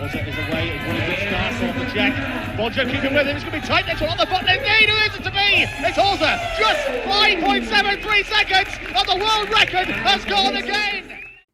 Hroza is away, and what a good start from the Czech. Bonjo keeping with him, it's going to be tight next one on the button indeed, who is it to be? It's Hroza, just 5.73 seconds, and the world record has gone again!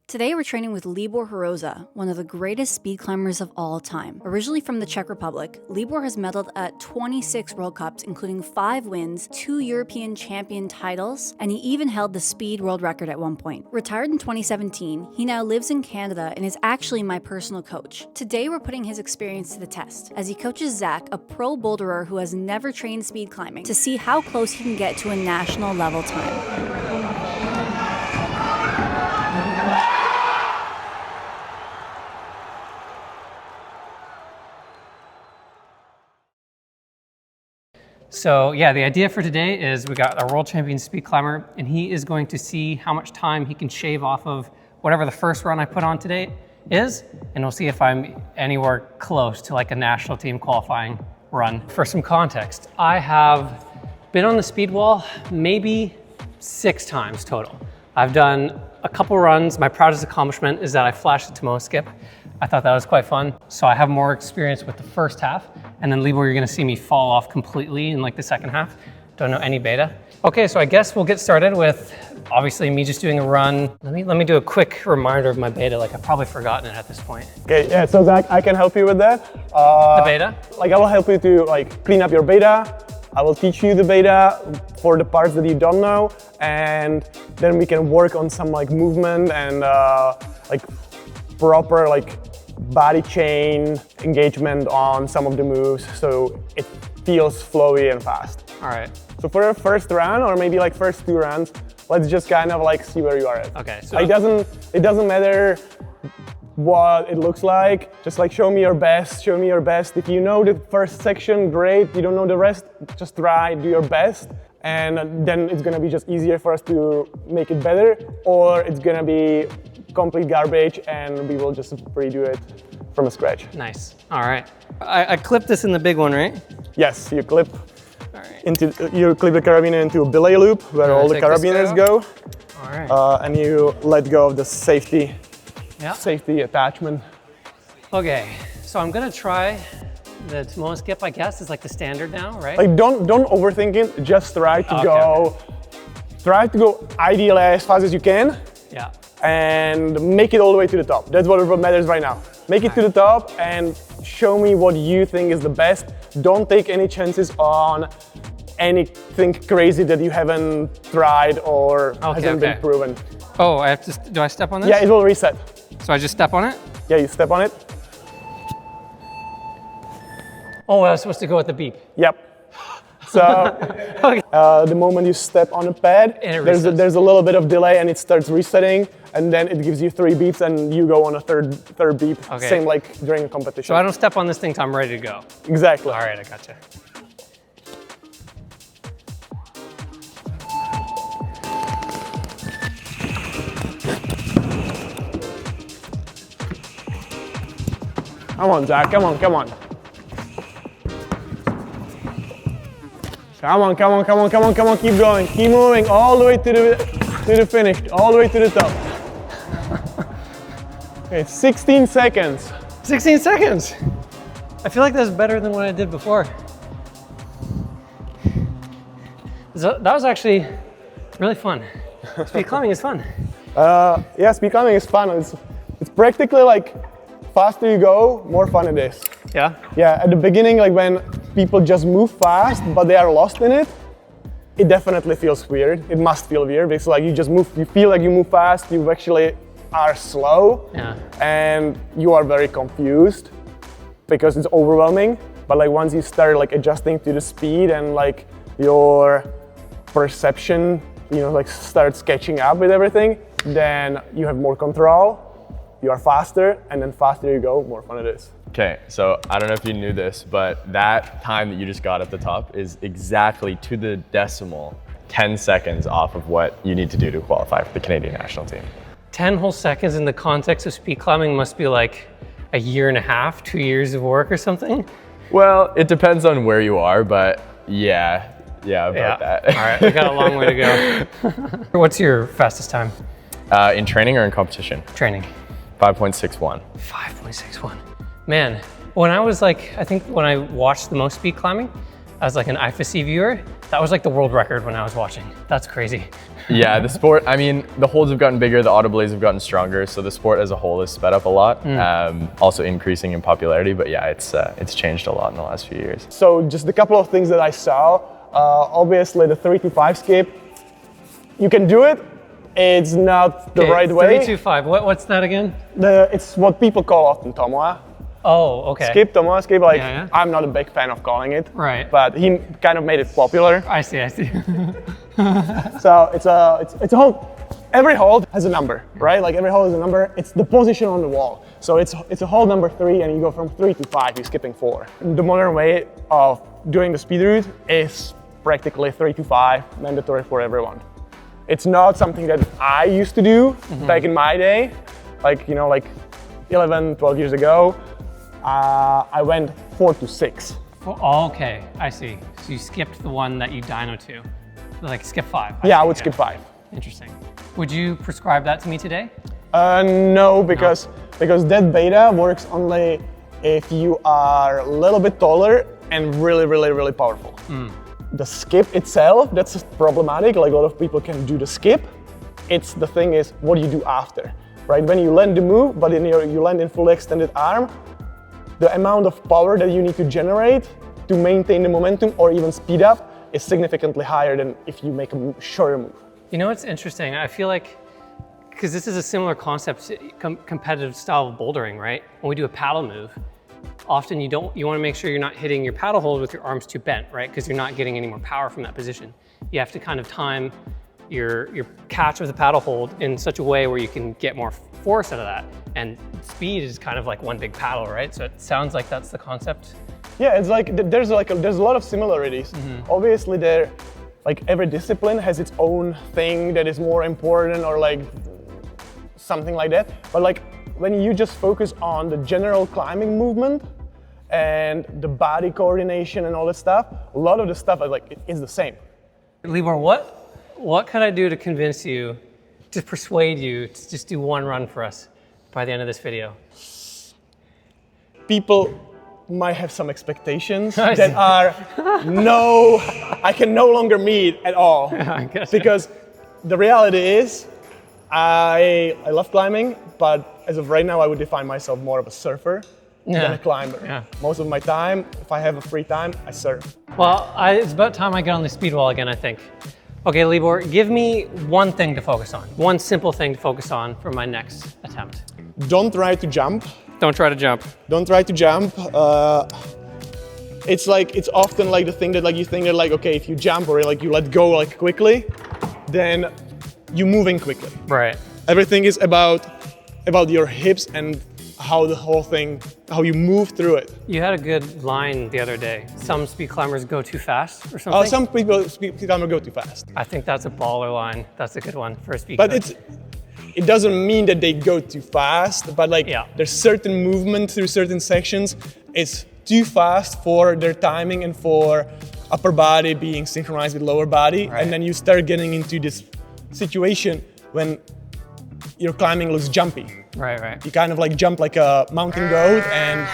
Today we're training with Libor Hroza, one of the greatest speed climbers of all time. Originally from the Czech Republic, Libor has medaled at 26 World Cups, including 5 wins, 2 European champion titles, and he even held the speed world record at one point. Retired in 2017, he now lives in Canada and is actually my personal coach. Today we're putting his experience to the test, as he coaches Zach, a pro boulderer who has never trained speed climbing, to see how close he can get to a national level time. So yeah, the idea for today is we got a world champion speed climber, and he is going to see how much time he can shave off of whatever the first run I put on today is, and we'll see if I'm anywhere close to like a national team qualifying run. For some context, I have been on the speed wall maybe 6 times total. I've done a couple runs. My proudest accomplishment is that I flashed the Tomoe skip. I thought that was quite fun. So I have more experience with the first half, and then Libor, you're gonna see me fall off completely in like the second half. Don't know any beta. Okay, so I guess we'll get started with obviously me just doing a run. Let me do a quick reminder of my beta, like I've probably forgotten it at this point. Okay, yeah, so Zach, I can help you with that. The beta? Like I will help you to like clean up your beta. I will teach you the beta for the parts that you don't know, and then we can work on some like movement and like proper like body chain engagement on some of the moves, so it feels flowy and fast. All right. So for our first run, or maybe like first 2 runs, let's just kind of like see where you are at. Okay. So it doesn't matter what it looks like. Just like show me your best. Show me your best. If you know the first section, great. You don't know the rest, just try, do your best, and then it's gonna be just easier for us to make it better, or it's gonna be complete garbage and we will just redo it from scratch. nice. All right. I clipped this in the big one, right? Yes, you clip All right. you clip the carabiner into a belay loop where all the carabiners go. All right. And you let go of the safety attachment. Okay, so I'm gonna try the Tomoe skip, I guess, is like the standard now, right? Like don't overthink it, just try to try to go ideally as fast as you can. Yeah. And make it all the way to the top. That's what matters right now. Make it to the top and show me what you think is the best. Don't take any chances on anything crazy that you haven't tried or hasn't been proven. Oh, I have to, do I step on this? Yeah, it will reset. So I just step on it? Yeah, you step on it. Oh, I was supposed to go with the beep. Yep. So Okay. The moment you step on a pad, there's a little bit of delay and it starts resetting, and then it gives you 3 beeps and you go on a third beep. Okay. Same like during a competition. So I don't step on this thing till I'm ready to go. Exactly. All right, I gotcha. Come on, Zach, come on. Come on, keep going, keep moving all the way to the finish, all the way to the top. Okay, 16 seconds. 16 seconds! I feel like that's better than what I did before. That was actually really fun. Speed climbing is fun. Yeah, speed climbing is fun. It's practically like faster you go, more fun it is. Yeah? Yeah, at the beginning, like when people just move fast, but they are lost in it, it definitely feels weird. It must feel weird because like you just move, you feel like you move fast, you actually are slow, and you are very confused because it's overwhelming. But like once you start like adjusting to the speed and like your perception, you know, like starts catching up with everything, then you have more control, you are faster, and then faster you go, more fun it is. Okay, so I don't know if you knew this, but that time that you just got at the top is exactly to the decimal 10 seconds off of what you need to do to qualify for the Canadian national team. 10 whole seconds in the context of speed climbing must be like a year and a half, 2 years of work or something? Well, it depends on where you are, but yeah, about that. All right, we got a long way to go. What's your fastest time? In training or in competition? Training. 5.61. 5.61. Man, when I was like, I think when I watched the most speed climbing, as like an IFSC viewer, that was like the world record when I was watching. That's crazy. Yeah, the sport, I mean, the holds have gotten bigger, the auto blades have gotten stronger, so the sport as a whole has sped up a lot, also increasing in popularity, but yeah, it's changed a lot in the last few years. So just a couple of things that I saw. Obviously the 3-5 skip, you can do it. It's not the right way. 3-2-5, what's that again? It's what people call often Tomoa. Oh, okay. Skip, Tomoa skip, like Yeah. I'm not a big fan of calling it. Right. But he kind of made it popular. I see. So it's a whole, every hold has a number, right? Like every hold has a number. It's the position on the wall. So it's a hold number 3 and you go from 3 to 5, you're skipping 4. The modern way of doing the speed route is practically 3-5, mandatory for everyone. It's not something that I used to do back in my day, like, you know, like 11, 12 years ago. I went 4-6. Oh, okay, I see. So you skipped the one that you dyno to, like skip 5. Yeah, I would skip 5. Interesting. Would you prescribe that to me today? No, because that beta works only if you are a little bit taller and really powerful. The skip itself, that's problematic. Like a lot of people can do the skip. It's the thing is, what do you do after, right? When you land the move, but you land in fully extended arm, the amount of power that you need to generate to maintain the momentum or even speed up is significantly higher than if you make a shorter move. You know what's interesting? I feel like, because this is a similar concept to competitive style of bouldering, right? When we do a paddle move, often you want to make sure you're not hitting your paddle hold with your arms too bent, right? Because you're not getting any more power from that position. You have to kind of time your catch of the paddle hold in such a way where you can get more force out of that. And speed is kind of like one big paddle, right? So it sounds like that's the concept. Yeah, it's like there's a lot of similarities. Obviously, like every discipline has its own thing that is more important or like something like that. But like when you just focus on the general climbing movement and the body coordination and all that stuff, a lot of the stuff is the same. Libor, what can I do to convince you, to persuade you to just do one run for us by the end of this video? People might have some expectations that I can no longer meet at all. Because the reality is, I love climbing, but as of right now, I would define myself more of a surfer than a climber. Yeah. Most of my time, if I have a free time, I surf. Well, it's about time I get on the speed wall again, I think. Okay, Libor, give me one thing to focus on. One simple thing to focus on for my next attempt. Don't try to jump. Don't try to jump. Don't try to jump. It's often like the thing that like you think that like, okay, if you jump or like you let go like quickly, then you're moving quickly. Right. Everything is about your hips and how the whole thing, how you move through it. You had a good line the other day. Some speed climbers go too fast or something? Some people speed climbers go too fast. I think that's a baller line. That's a good one for a speed But coach. it doesn't mean that they go too fast, but like there's certain movement through certain sections. It's too fast for their timing and for upper body being synchronized with lower body. Right. And then you start getting into this situation when your climbing looks jumpy. Right. You kind of like jump like a mountain goat, and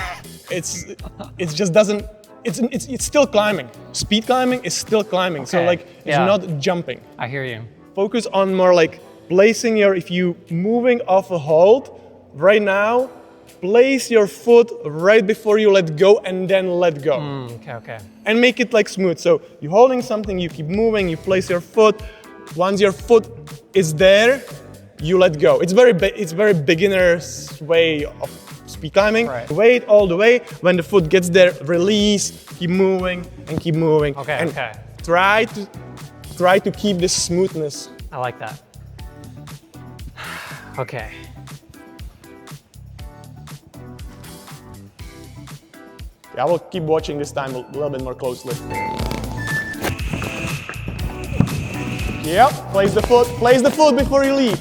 it just doesn't. It's still climbing. Speed climbing is still climbing. Okay. So like it's not jumping. I hear you. Focus on more like placing if you moving off a hold right now, place your foot right before you let go and then let go. Okay. And make it like smooth. So you're holding something, you keep moving, you place your foot. Once your foot is there, you let go. It's very beginner's way of speed climbing. Right. Wait all the way. When the foot gets there, release, keep moving and keep moving. Okay. Try to keep this smoothness. I like that. Okay. I will keep watching this time a little bit more closely. Yep, place the foot before you leave.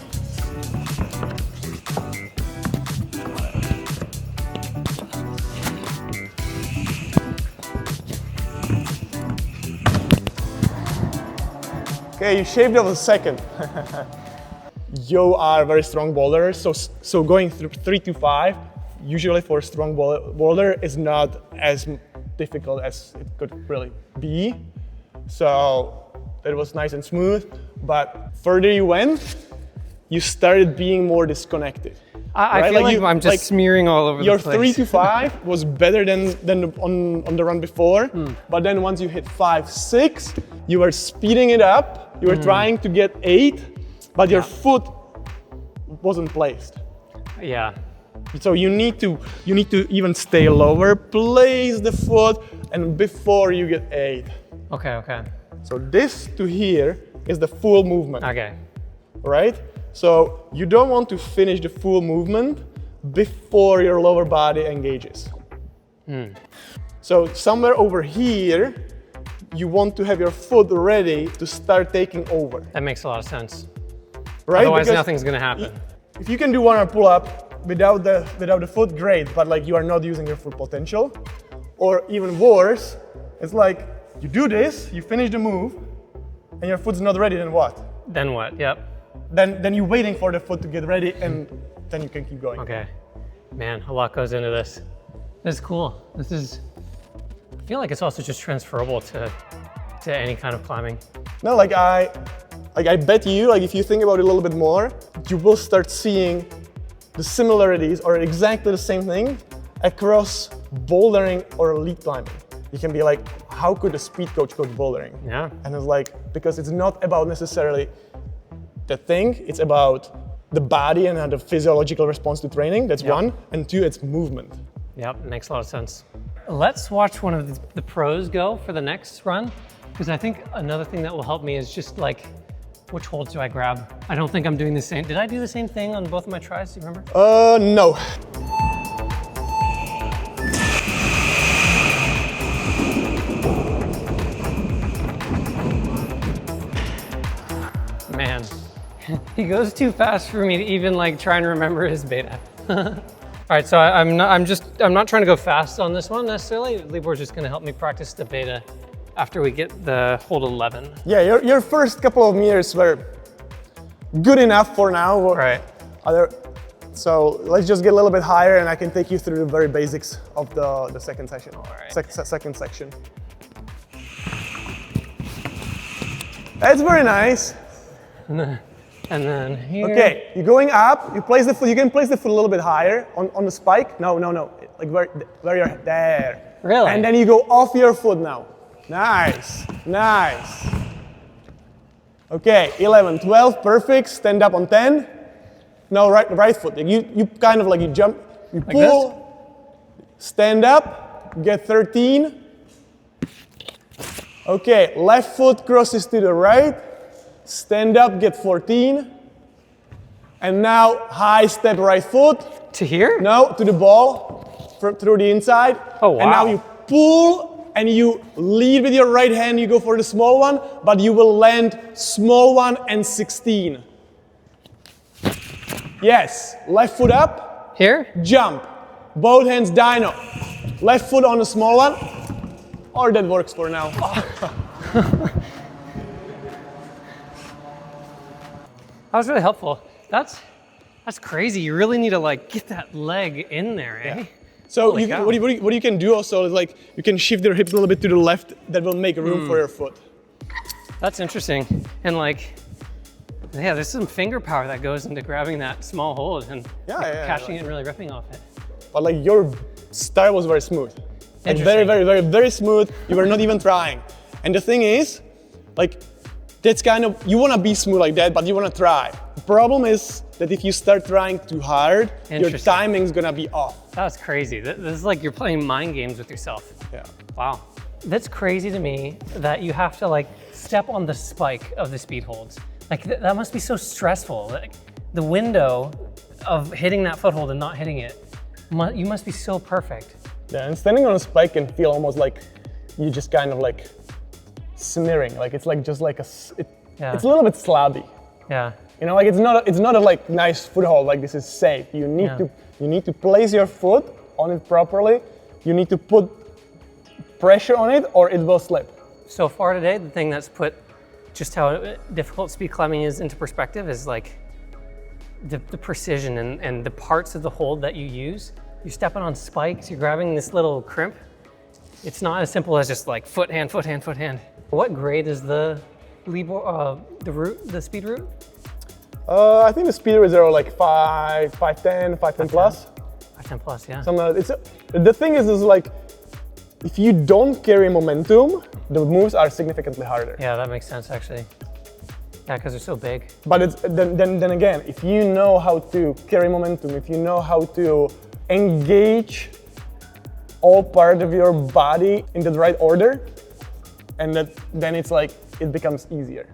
Okay, you shaved off a second. You are a very strong boulder, so going through 3-5 usually for a strong boulder is not as difficult as it could really be. So it was nice and smooth, but further you went, you started being more disconnected. I feel like I'm just smearing all over the place. Your 3 to 5 was better than on the run before, but then once you hit 5, 6, you were speeding it up. You were trying to get 8, but your foot wasn't placed. Yeah. So you need to even stay lower, place the foot, and before you get 8. Okay. So this to here is the full movement. Okay. Right? So you don't want to finish the full movement before your lower body engages. So somewhere over here, you want to have your foot ready to start taking over. That makes a lot of sense. Right? Otherwise, because nothing's gonna happen. If you can do one arm pull up without the foot, great, but like you are not using your full potential. Or even worse, it's like you do this, you finish the move, and your foot's not ready, then what? Then what? Yep. Then you're waiting for the foot to get ready, and then you can keep going. Okay. Man, a lot goes into this. This is cool. I feel like it's also just transferable to any kind of climbing. No, I bet you, like if you think about it a little bit more, you will start seeing the similarities or exactly the same thing across bouldering or elite climbing. You can be like, how could a speed coach bouldering? Yeah. And it's like, because it's not about necessarily the thing, it's about the body and the physiological response to training, that's one, and 2, it's movement. Yep, makes a lot of sense. Let's watch one of the pros go for the next run, because I think another thing that will help me is just like, which holds do I grab? I don't think I'm doing the same. Did I do the same thing on both of my tries, do you remember? No. Man, he goes too fast for me to even like try and remember his beta. All right, so I'm not trying to go fast on this one necessarily. Libor's just gonna help me practice the beta after we get the hold 11. Yeah, your first couple of meters were good enough for now. Right. So let's just get a little bit higher and I can take you through the very basics of the second session. All right. Second section. That's very nice. And then here. Okay, you're going up, you place the foot, you can place the foot a little bit higher on the spike. No, like where you're there. Really? And then you go off your foot now. Nice. Okay, 11, 12, perfect. Stand up on 10. No, right foot. You kind of like you jump, you pull, stand up, get 13. Okay, left foot crosses to the right. Stand up, get 14. And now high step right foot. To here? No, to the ball, through the inside. Oh, wow. And now you pull and you lead with your right hand, you go for the small one, but you will land small one and 16. Yes, left foot up. Here? Jump. Both hands dyno. Left foot on the small one. Or that works for now. That was really helpful. That's crazy. You really need to like get that leg in there, eh? Yeah. So what you can do also is like you can shift your hips a little bit to the left. That will make room for your foot. That's interesting. And like, yeah, there's some finger power that goes into grabbing that small hold and catching it and really ripping off it. But like your style was very smooth. Like very smooth. You were not even trying. And the thing is, like, that's kind of, you want to be smooth like that, but you want to try. The problem is that if you start trying too hard, your timing's gonna be off. That's crazy. This is like you're playing mind games with yourself. Yeah. Wow. That's crazy to me that you have to like step on the spike of the speed holds. Like that must be so stressful. Like the window of hitting that foothold and not hitting it, you must be so perfect. Yeah, and standing on a spike can feel almost like you just kind of like smearing. Like it's like just like it's a little bit slabby. Yeah. You know, like it's not a like nice foothold. Like this is safe. You need to place your foot on it properly. You need to put pressure on it, or it will slip. So far today, the thing that's put just how difficult speed climbing is into perspective is like the precision and the parts of the hold that you use you're stepping on spikes, you're grabbing this little crimp. It's not as simple as just like foot, hand, foot, hand, foot, hand. What grade is the Libor, the speed route? I think the speed routes are like 5'10", 5'10 plus. 5'10 plus, yeah. The thing is like, if you don't carry momentum, the moves are significantly harder. Yeah, that makes sense actually. Yeah, because they're so big. But it's then again, if you know how to carry momentum, if you know how to engage all part of your body in the right order, and then it's like it becomes easier.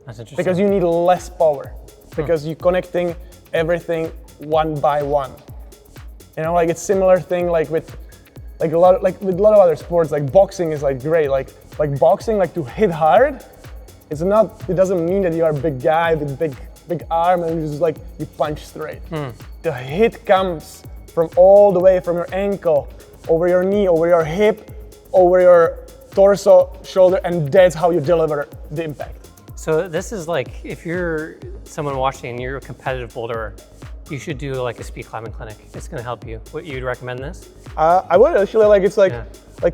That's interesting. Because you need less power. Because you're connecting everything one by one. You know, like it's similar thing like with a lot of other sports. Like boxing is like great. Like boxing, like to hit hard. It doesn't mean that you are a big guy with big arm and you just like you punch straight. The hit comes from all the way from your ankle, over your knee, over your hip, over your torso, shoulder, and that's how you deliver the impact. So this is like, if you're someone watching and you're a competitive boulderer, you should do like a speed climbing clinic. It's gonna help you. What, you'd recommend this? I would actually, like it's like a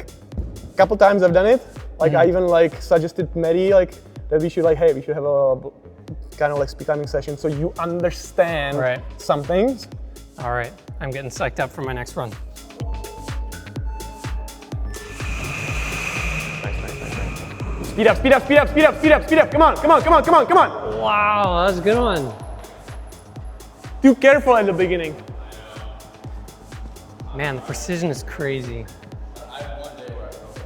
couple times I've done it. Like I even like suggested Mehdi like that we should have a kind of like speed climbing session so you understand some things. All right, I'm getting psyched up for my next run. Speed up, speed up, speed up, speed up, speed up, speed up. Come on, come on, come on, come on, come on. Wow, that was a good one. Too careful at the beginning. Man, the precision is crazy.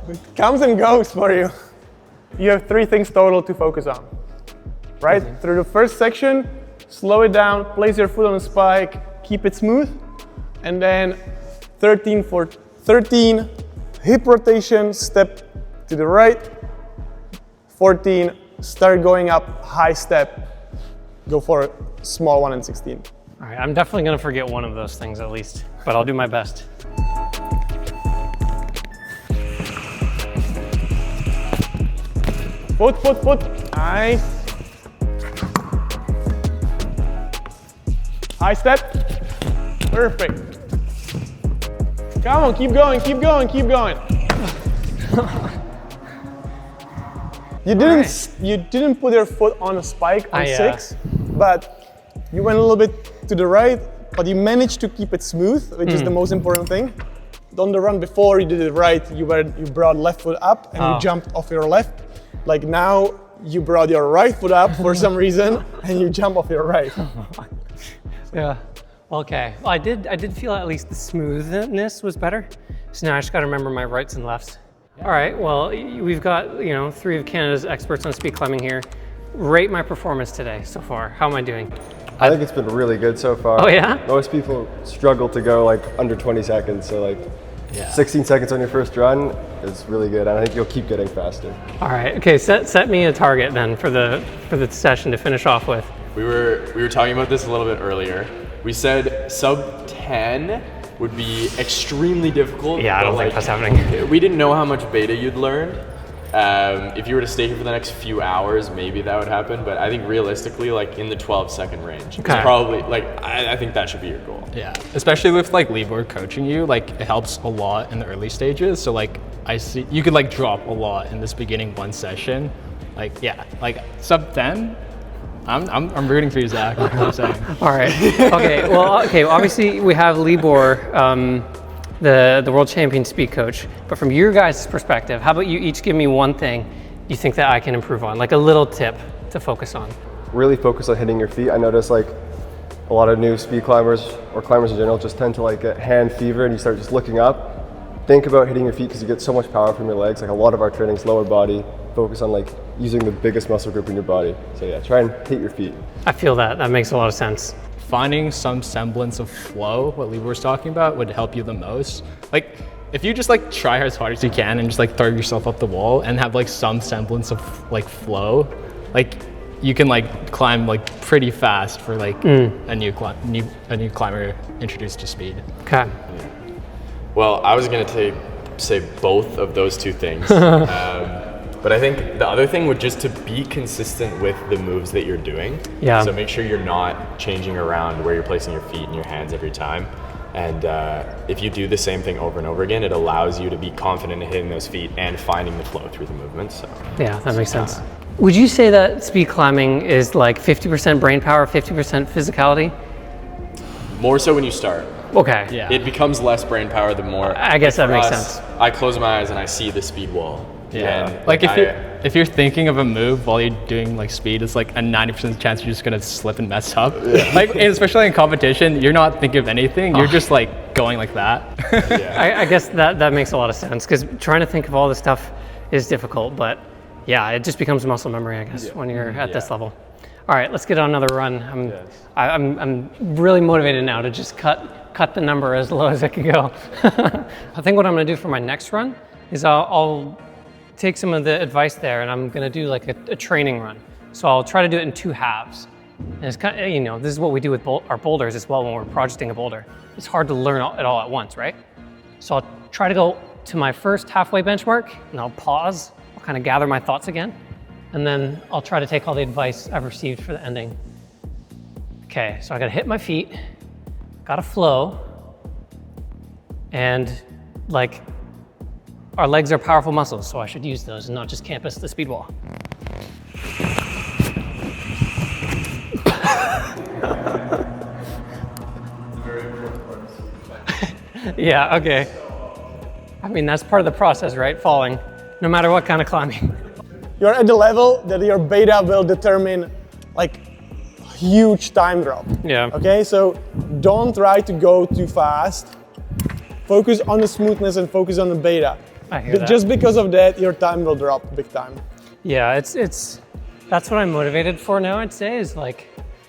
It comes and goes for you. You have 3 things total to focus on, right? Through the first section, slow it down, place your foot on a spike, keep it smooth, and then 13 for 13, hip rotation, step to the right, 14, start going up, high step, go for a small one and 16. All right, I'm definitely gonna forget one of those things at least, but I'll do my best. Foot, foot, foot, nice. High step, perfect. Come on, keep going, keep going, keep going. You didn't put your foot on a spike on 6, but you went a little bit to the right, but you managed to keep it smooth, which is the most important thing. On the run before you did it right, you brought left foot up and you jumped off your left. Like now you brought your right foot up for some reason and you jump off your right. Yeah. Okay. Well, I did feel at least the smoothness was better. So now I just got to remember my rights and lefts. All right. Well, we've got 3 of Canada's experts on speed climbing here. Rate my performance today so far. How am I doing? I think it's been really good so far. Oh yeah? Most people struggle to go like under 20 seconds, so like 16 seconds on your first run is really good, and I think you'll keep getting faster. All right. Okay. Set me a target then for the session to finish off with. We were talking about this a little bit earlier. We said sub 10 would be extremely difficult. Yeah, I don't think that's happening. We didn't know how much beta you'd learned. If you were to stay here for the next few hours, maybe that would happen. But I think realistically, like in the 12-second range, it's probably like I think that should be your goal. Yeah, especially with like Libor coaching you, like it helps a lot in the early stages. So like I see you could like drop a lot in this beginning one session. Like like sub 10. I'm rooting for you, Zach. That's what I'm saying. All right. Okay. Well, okay. Obviously, we have Libor, the world champion speed coach. But from your guys' perspective, how about you each give me one thing you think that I can improve on, like a little tip to focus on? Really focus on hitting your feet. I notice like a lot of new speed climbers or climbers in general just tend to like get hand fever and you start just looking up. Think about hitting your feet because you get so much power from your legs. Like a lot of our training's lower body. Focus on like using the biggest muscle group in your body. So yeah, try and hit your feet. I feel that. That makes a lot of sense. Finding some semblance of flow, what Libor was talking about, would help you the most. Like if you just like try as hard as you can and just like throw yourself up the wall and have like some semblance of like flow, like you can like climb like pretty fast for like a new climber introduced to speed. Okay. Well, I was gonna say both of those two things. But I think the other thing would just to be consistent with the moves that you're doing. Yeah. So make sure you're not changing around where you're placing your feet and your hands every time. And if you do the same thing over and over again, it allows you to be confident in hitting those feet and finding the flow through the movements. So, yeah, that makes sense. Would you say that speed climbing is like 50% brain power, 50% physicality? More so when you start. Okay. Yeah. It becomes less brain power the more. I guess that for makes us, sense. I close my eyes and I see the speed wall. Yeah. And, Like if you're thinking of a move while you're doing like speed, it's like a 90% chance you're just gonna slip and mess up. Like, and especially in competition, you're not thinking of anything. You're just like going like that. I guess that makes a lot of sense, because trying to think of all this stuff is difficult, but yeah, it just becomes muscle memory, I guess, when you're at this level. All right, let's get on another run. I'm really motivated now to just cut the number as low as I can go. I think what I'm gonna do for my next run is I'll take some of the advice there, and I'm gonna do like a training run. So I'll try to do it in 2 halves. And it's kind of, you know, this is what we do with our boulders as well when we're projecting a boulder. It's hard to learn it all at once, right? So I'll try to go to my first halfway benchmark, and I'll pause. I'll kind of gather my thoughts again, and then I'll try to take all the advice I've received for the ending. Okay, so I gotta hit my feet, gotta flow, and like, our legs are powerful muscles, so I should use those and not just campus the speed wall. Yeah, okay. I mean, that's part of the process, right? Falling, no matter what kind of climbing. You're at the level that your beta will determine like huge time drop. Yeah. Okay, so don't try to go too fast. Focus on the smoothness and focus on the beta. I hear that. Just because of that, your time will drop big time. Yeah, that's what I'm motivated for now, I'd say, is like,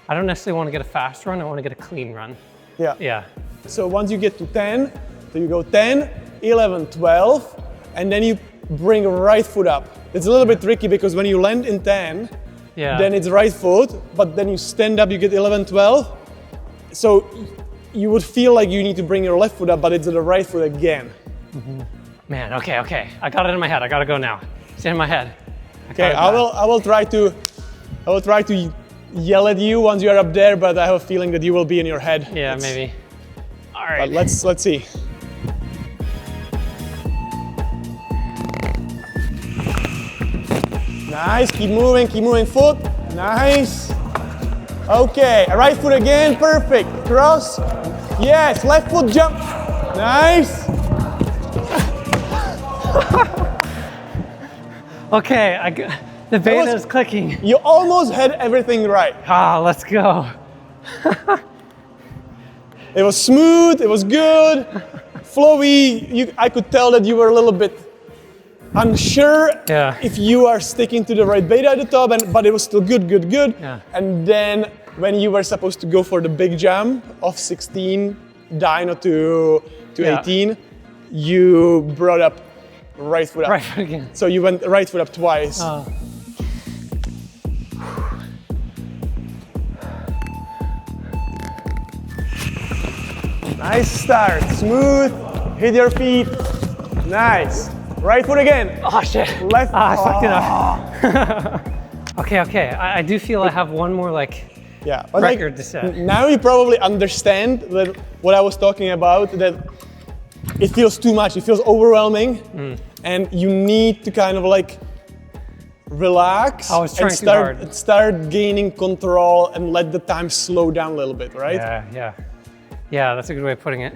I don't necessarily want to get a fast run, I want to get a clean run. Yeah. Yeah. So once you get to 10, so you go 10, 11, 12, and then you bring right foot up. It's a little bit tricky because when you land in 10, then it's right foot, but then you stand up, you get 11, 12. So you would feel like you need to bring your left foot up, but it's the right foot again. Man, okay. I got it in my head. I gotta go now. It's in my head. Okay, I will try to yell at you once you're up there, but I have a feeling that you will be in your head. Yeah, maybe. All right. But let's see. Nice, keep moving foot. Nice. Okay, right foot again, perfect. Cross. Yes, left foot jump. Nice. Okay, the beta is clicking. You almost had everything right. Let's go. It was smooth, it was good, flowy. I could tell that you were a little bit unsure if you are sticking to the right beta at the top, but it was still good. Yeah. And then when you were supposed to go for the big jump of 16 dyno to 18, you brought up right foot up. Right foot again. So you went right foot up twice. Nice start, smooth, hit your feet, nice. Right foot again. Oh shit. Left. I fucked it up. Okay. I do feel I have one more record to set. Now you probably understand that what I was talking about, that it feels too much, it feels overwhelming, and you need to kind of like relax and start gaining control and let the time slow down a little bit, right? Yeah, that's a good way of putting it.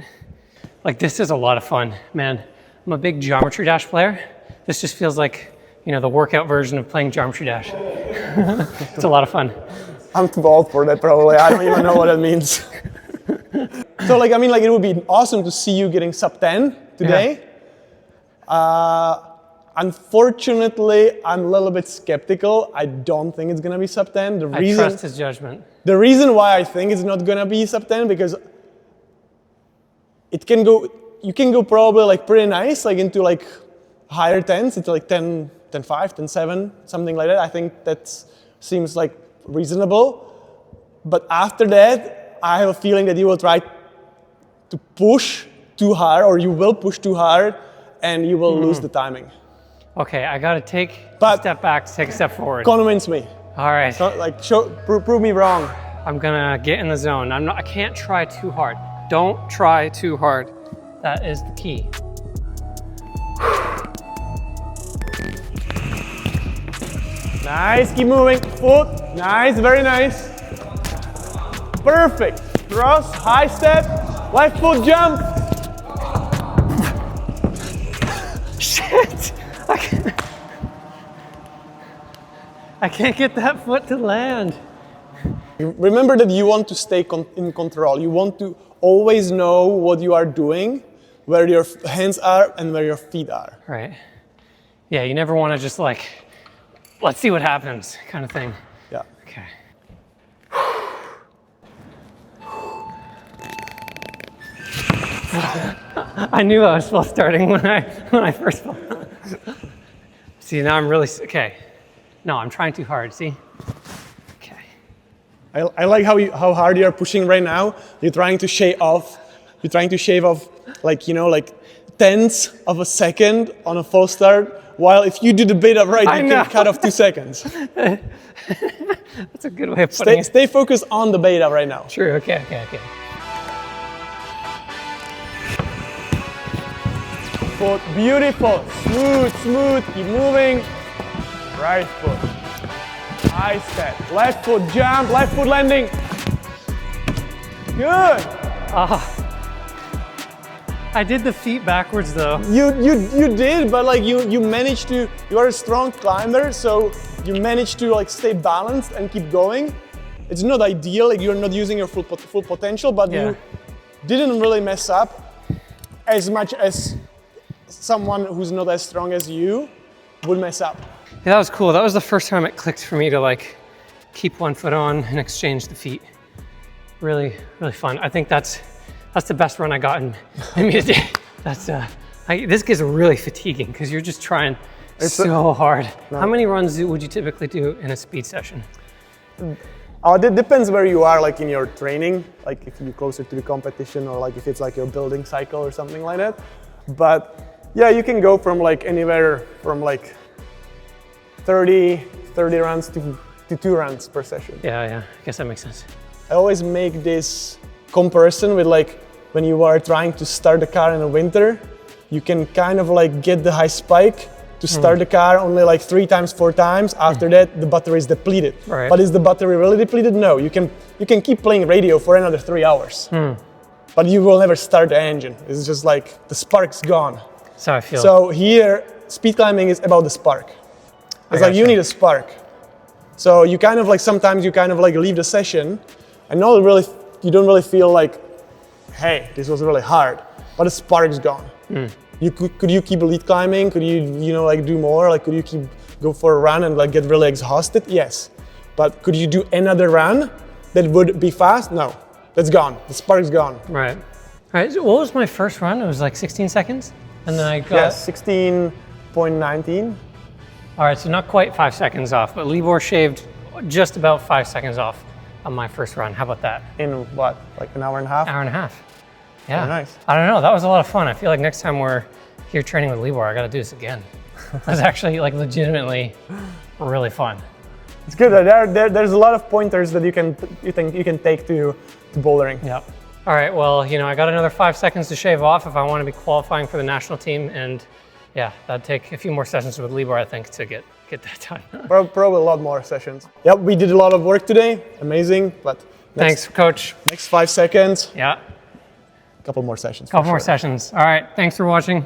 Like, this is a lot of fun, man. I'm a big Geometry Dash player. This just feels like, the workout version of playing Geometry Dash. It's a lot of fun. I'm too old for that probably. I don't even know what that means. So it would be awesome to see you getting sub 10 today. Unfortunately, I'm a little bit skeptical. I don't think it's gonna be sub 10. I trust his judgment. The reason why I think it's not gonna be sub 10, because you can go probably pretty nice, into higher 10s, into 10, 10.5, 10.7, something like that. I think that seems reasonable. But after that, I have a feeling that you will try to push too hard, or you will push too hard, and you will lose the timing. Okay, I gotta take a step back to take a step forward. Convince me. All right. So, prove me wrong. I'm gonna get in the zone. I can't try too hard. Don't try too hard. That is the key. Nice, keep moving. Foot, nice, very nice. Perfect. Cross, high step, left foot jump. Shit! I can't get that foot to land. Remember that you want to stay in control. You want to always know what you are doing, where your hands are and where your feet are. Right. Yeah, you never want to just like, let's see what happens kind of thing. Yeah. Okay. I knew I was false starting when I first fell. See, now I'm really, okay. No, I'm trying too hard, see? Okay. I like how hard you are pushing right now. You're trying to shave off like, you know, like tenths of a second on a false start. While if you do the beta right, you can cut off 2 seconds. That's a good way of putting it. Stay focused on the beta right now. True, okay. Foot, beautiful, smooth, keep moving. Right foot, high step, left foot jump, left foot landing. Good. I did the feet backwards though. You did, but like you managed to, you are a strong climber, so you managed to like stay balanced and keep going. It's not ideal, like you're not using your full potential, but you didn't really mess up as much as someone who's not as strong as you would mess up. Yeah, that was cool. That was the first time it clicked for me to like keep one foot on and exchange the feet. Really, really fun. I think that's the best run I got in me today. That's this gets really fatiguing because you're just trying so hard. No. How many runs would you typically do in a speed session? It depends where you are, like in your training, like if you're closer to the competition or like if it's like your building cycle or something like that. But yeah, you can go from like anywhere from like 30 runs to 2 runs per session. Yeah, I guess that makes sense. I always make this comparison with like when you are trying to start the car in the winter, you can kind of like get the high spike to start the car only like 3 times, 4 times. After that, the battery is depleted. Right. But is the battery really depleted? No, you can keep playing radio for another 3 hours. But you will never start the engine. It's just like the spark's gone. So I feel. So here, speed climbing is about the spark. It's like you need a spark. So you kind of like, sometimes you kind of like leave the session and you don't really feel like, hey, this was really hard, but the spark's gone. Could you keep lead climbing? Could you like do more? Like, could you go for a run and like get really exhausted? Yes. But could you do another run that would be fast? No, that's gone. The spark's gone. Right. All right, so what was my first run? It was like 16 seconds? And then I got... Yes, 16.19. All right, so not quite 5 seconds off, but Libor shaved just about 5 seconds off on my first run. How about that? In what, like an hour and a half? Hour and a half. Yeah. Very nice. I don't know, that was a lot of fun. I feel like next time we're here training with Libor, I gotta do this again. That's actually like legitimately really fun. It's good. There's a lot of pointers that you can take to bouldering. Yep. All right, well, I got another 5 seconds to shave off if I want to be qualifying for the national team, and yeah, that'd take a few more sessions with Libor, I think, to get that done. Probably a lot more sessions. Yep, we did a lot of work today. Amazing, but thanks, Coach. Next 5 seconds. Yeah. A couple more sessions. Couple more sessions. All right, thanks for watching.